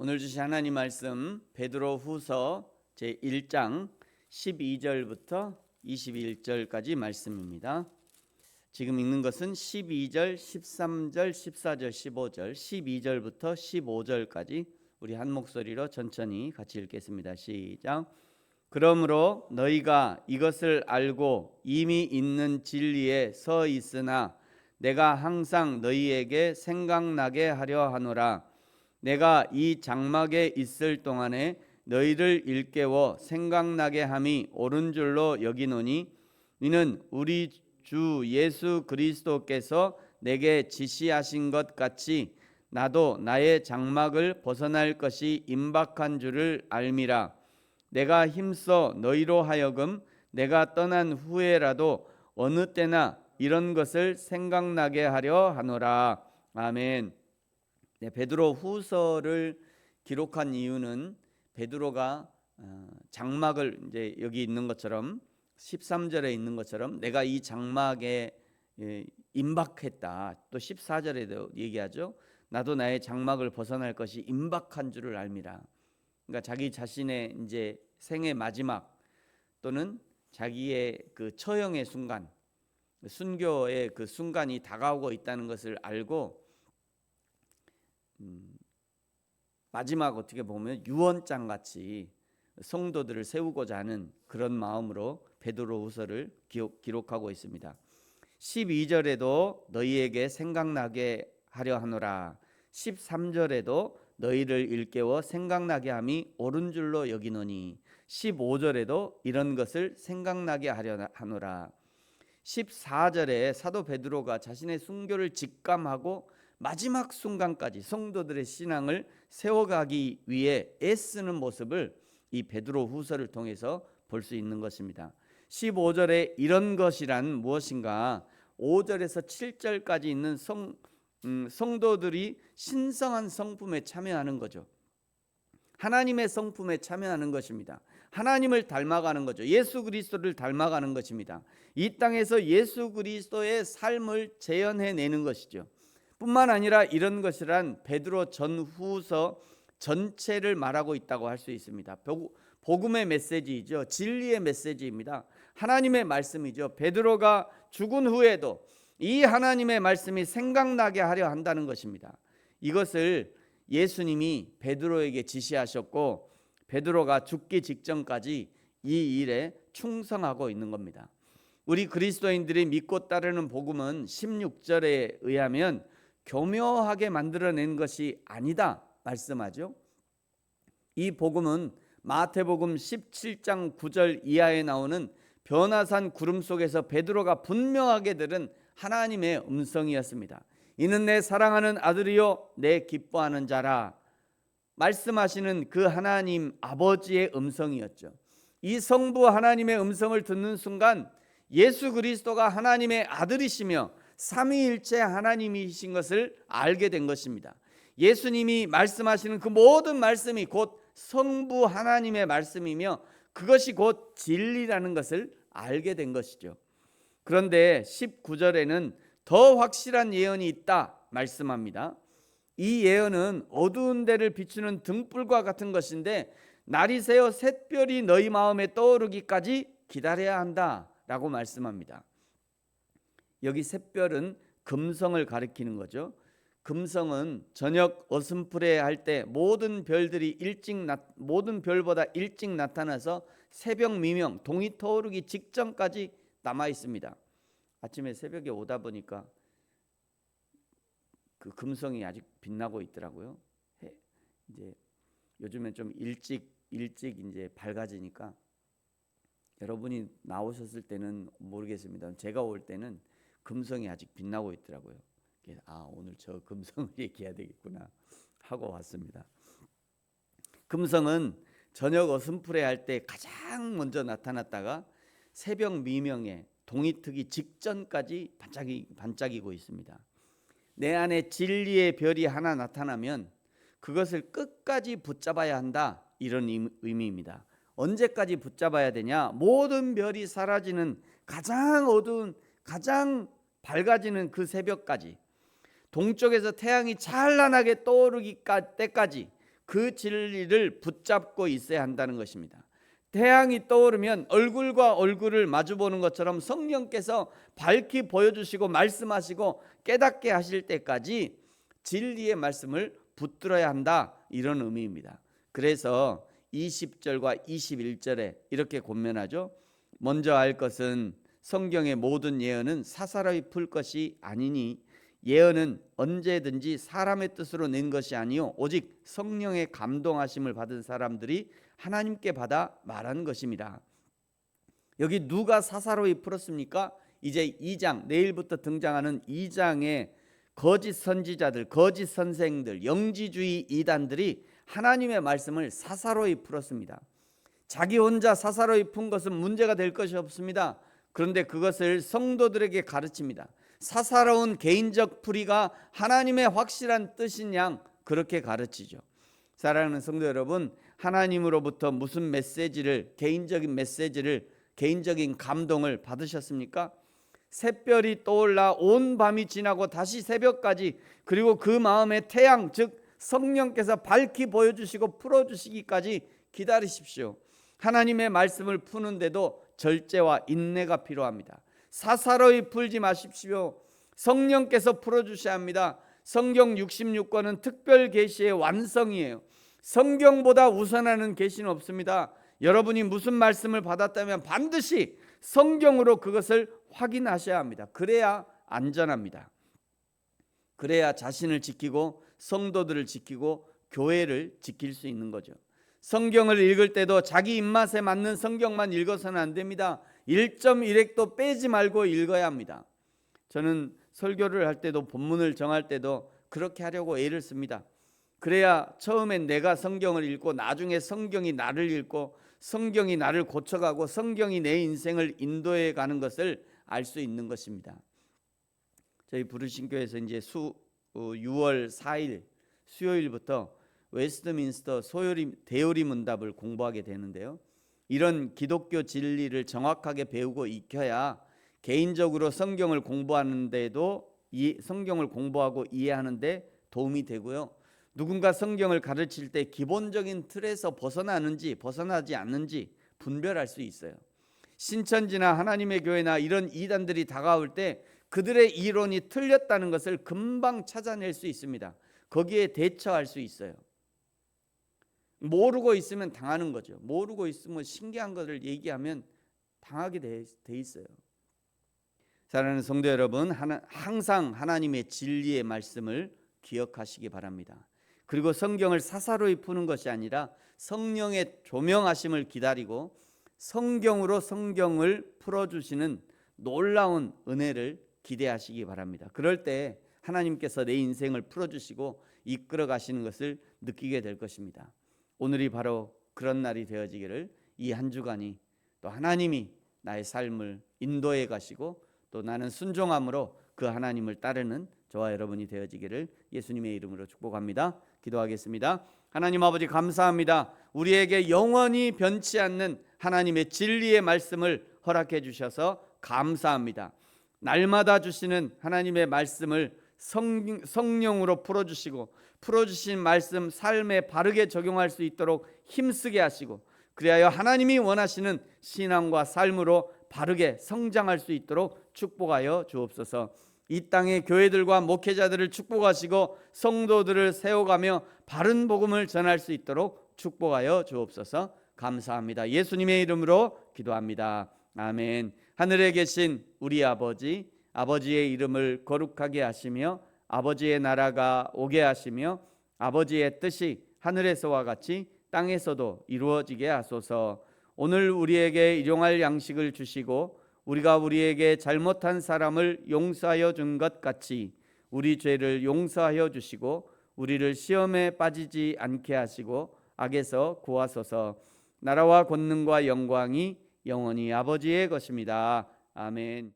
오늘 주신 하나님 말씀 베드로후서 제1장 12절부터 21절까지 말씀입니다. 지금 읽는 것은 12절, 13절, 14절, 15절, 12절부터 15절까지 우리 한 목소리로 천천히 같이 읽겠습니다. 시작. 그러므로 너희가 이것을 알고 이미 있는 진리에 서 있으나 내가 항상 너희에게 생각나게 하려 하노라. 내가 이 장막에 있을 동안에 너희를 일깨워 생각나게 함이 옳은 줄로 여기노니 이는 우리 주 예수 그리스도께서 내게 지시하신 것 같이 나도 나의 장막을 벗어날 것이 임박한 줄을 알미라. 내가 힘써 너희로 하여금 내가 떠난 후에라도 어느 때나 이런 것을 생각나게 하려 하노라. 아멘. 네, 베드로 후서를 기록한 이유는 베드로가 장막을 이제 여기 있는 것처럼 13절에 있는 것처럼 내가 이 장막에 임박했다. 또 14절에도 얘기하죠. 나도 나의 장막을 벗어날 것이 임박한 줄을 알미라. 그러니까 자기 자신의 이제 생의 마지막 또는 자기의 그 처형의 순간, 순교의 그 순간이 다가오고 있다는 것을 알고 마지막 어떻게 보면 유언장 같이 성도들을 세우고자 하는 그런 마음으로 베드로후서를 기록하고 있습니다. 12절에도 너희에게 생각나게 하려 하노라. 13절에도 너희를 일깨워 생각나게 함이 옳은 줄로 여기노니 15절에도 이런 것을 생각나게 하려 하노라. 14절에 사도 베드로가 자신의 순교를 직감하고 마지막 순간까지 성도들의 신앙을 세워가기 위해 애쓰는 모습을 이 베드로 후서를 통해서 볼 수 있는 것입니다. 15절에 이런 것이란 무엇인가? 5절에서 7절까지 있는 성도들이 신성한 성품에 참여하는 거죠. 하나님의 성품에 참여하는 것입니다. 하나님을 닮아가는 거죠. 예수 그리스도를 닮아가는 것입니다. 이 땅에서 예수 그리스도의 삶을 재현해내는 것이죠. 뿐만 아니라 이런 것이란 베드로 전후서 전체를 말하고 있다고 할 수 있습니다. 복음의 메시지이죠. 진리의 메시지입니다. 하나님의 말씀이죠. 베드로가 죽은 후에도 이 하나님의 말씀이 생각나게 하려 한다는 것입니다. 이것을 예수님이 베드로에게 지시하셨고 베드로가 죽기 직전까지 이 일에 충성하고 있는 겁니다. 우리 그리스도인들이 믿고 따르는 복음은 16절에 의하면 교묘하게 만들어낸 것이 아니다 말씀하죠. 이 복음은 마태복음 17장 9절 이하에 나오는 변화산 구름 속에서 베드로가 분명하게 들은 하나님의 음성이었습니다. 이는 내 사랑하는 아들이요 내 기뻐하는 자라 말씀하시는 그 하나님 아버지의 음성이었죠. 이 성부 하나님의 음성을 듣는 순간 예수 그리스도가 하나님의 아들이시며 삼위일체 하나님이신 것을 알게 된 것입니다. 예수님이 말씀하시는 그 모든 말씀이 곧 성부 하나님의 말씀이며 그것이 곧 진리라는 것을 알게 된 것이죠. 그런데 19절에는 더 확실한 예언이 있다 말씀합니다. 이 예언은 어두운 데를 비추는 등불과 같은 것인데 날이 새어 샛별이 너희 마음에 떠오르기까지 기다려야 한다라고 말씀합니다. 여기 샛별은 금성을 가리키는 거죠. 금성은 저녁 어슴푸레 할 때 모든 별보다 일찍 나타나서 새벽 미명 동이 터오르기 직전까지 남아 있습니다. 아침에 새벽에 오다 보니까 그 금성이 아직 빛나고 있더라고요. 이제 요즘엔 좀 일찍 이제 밝아지니까 여러분이 나오셨을 때는 모르겠습니다. 제가 올 때는 금성이 아직 빛나고 있더라고요. 오늘 저 금성을 얘기해야 되겠구나 하고 왔습니다. 금성은 저녁 어슴푸레 할 때 가장 먼저 나타났다가 새벽 미명에 동이 트기 직전까지 반짝이고 있습니다. 내 안에 진리의 별이 하나 나타나면 그것을 끝까지 붙잡아야 한다 이런 의미입니다. 언제까지 붙잡아야 되냐? 모든 별이 사라지는 가장 어두운 가장 밝아지는 그 새벽까지 동쪽에서 태양이 찬란하게 떠오르기 때까지 그 진리를 붙잡고 있어야 한다는 것입니다. 태양이 떠오르면 얼굴과 얼굴을 마주보는 것처럼 성령께서 밝히 보여주시고 말씀하시고 깨닫게 하실 때까지 진리의 말씀을 붙들어야 한다, 이런 의미입니다. 그래서 20절과 21절에 이렇게 권면하죠. 먼저 알 것은 성경의 모든 예언은 사사로이 풀 것이 아니니 예언은 언제든지 사람의 뜻으로 낸 것이 아니요 오직 성령의 감동하심을 받은 사람들이 하나님께 받아 말한 것입니다. 여기 누가 사사로이 풀었습니까? 이제 2장, 내일부터 등장하는 2장의 거짓 선지자들, 거짓 선생들, 영지주의 이단들이 하나님의 말씀을 사사로이 풀었습니다. 자기 혼자 사사로이 푼 것은 문제가 될 것이 없습니다. 그런데 그것을 성도들에게 가르칩니다. 사사로운 개인적 풀이가 하나님의 확실한 뜻인 양 그렇게 가르치죠. 사랑하는 성도 여러분, 하나님으로부터 무슨 메시지를, 개인적인 메시지를, 개인적인 감동을 받으셨습니까? 샛별이 떠올라 온 밤이 지나고 다시 새벽까지, 그리고 그 마음에 태양, 즉 성령께서 밝히 보여주시고 풀어주시기까지 기다리십시오. 하나님의 말씀을 푸는데도 절제와 인내가 필요합니다. 사사로이 풀지 마십시오. 성령께서 풀어주셔야 합니다. 성경 66권은 특별 계시의 완성이에요. 성경보다 우선하는 계시는 없습니다. 여러분이 무슨 말씀을 받았다면 반드시 성경으로 그것을 확인하셔야 합니다. 그래야 안전합니다. 그래야 자신을 지키고 성도들을 지키고 교회를 지킬 수 있는 거죠. 성경을 읽을 때도 자기 입맛에 맞는 성경만 읽어서는 안 됩니다. 1.1획도 빼지 말고 읽어야 합니다. 저는 설교를 할 때도 본문을 정할 때도 그렇게 하려고 애를 씁니다. 그래야 처음엔 내가 성경을 읽고 나중에 성경이 나를 읽고 성경이 나를 고쳐가고 성경이 내 인생을 인도해 가는 것을 알 수 있는 것입니다. 저희 부르신교회에서 이제 6월 4일 수요일부터 웨스트민스터 대요리 문답을 공부하게 되는데요. 이런 기독교 진리를 정확하게 배우고 익혀야 개인적으로 성경을 공부하는데도 성경을 공부하고 이해하는데 도움이 되고요. 누군가 성경을 가르칠 때 기본적인 틀에서 벗어나는지 벗어나지 않는지 분별할 수 있어요. 신천지나 하나님의 교회나 이런 이단들이 다가올 때 그들의 이론이 틀렸다는 것을 금방 찾아낼 수 있습니다. 거기에 대처할 수 있어요. 모르고 있으면 당하는 거죠. 모르고 있으면 신기한 것을 얘기하면 당하게 돼 있어요. 사랑하는 성도 여러분, 항상 하나님의 진리의 말씀을 기억하시기 바랍니다. 그리고 성경을 사사로이 푸는 것이 아니라 성령의 조명하심을 기다리고 성경으로 성경을 풀어주시는 놀라운 은혜를 기대하시기 바랍니다. 그럴 때 하나님께서 내 인생을 풀어주시고 이끌어 가시는 것을 느끼게 될 것입니다. 오늘이 바로 그런 날이 되어지기를, 이 한 주간이 또 하나님이 나의 삶을 인도해 가시고 또 나는 순종함으로 그 하나님을 따르는 저와 여러분이 되어지기를 예수님의 이름으로 축복합니다. 기도하겠습니다. 하나님 아버지, 감사합니다. 우리에게 영원히 변치 않는 하나님의 진리의 말씀을 허락해 주셔서 감사합니다. 날마다 주시는 하나님의 말씀을 성령으로 풀어주신 말씀 삶에 바르게 적용할 수 있도록 힘쓰게 하시고, 그리하여 하나님이 원하시는 신앙과 삶으로 바르게 성장할 수 있도록 축복하여 주옵소서. 이 땅의 교회들과 목회자들을 축복하시고 성도들을 세워가며 바른 복음을 전할 수 있도록 축복하여 주옵소서. 감사합니다. 예수님의 이름으로 기도합니다. 아멘. 하늘에 계신 우리 아버지, 아버지의 이름을 거룩하게 하시며 아버지의 나라가 오게 하시며 아버지의 뜻이 하늘에서와 같이 땅에서도 이루어지게 하소서. 오늘 우리에게 일용할 양식을 주시고 우리가 우리에게 잘못한 사람을 용서하여 준 것 같이 우리 죄를 용서하여 주시고 우리를 시험에 빠지지 않게 하시고 악에서 구하소서. 나라와 권능과 영광이 영원히 아버지의 것입니다. 아멘.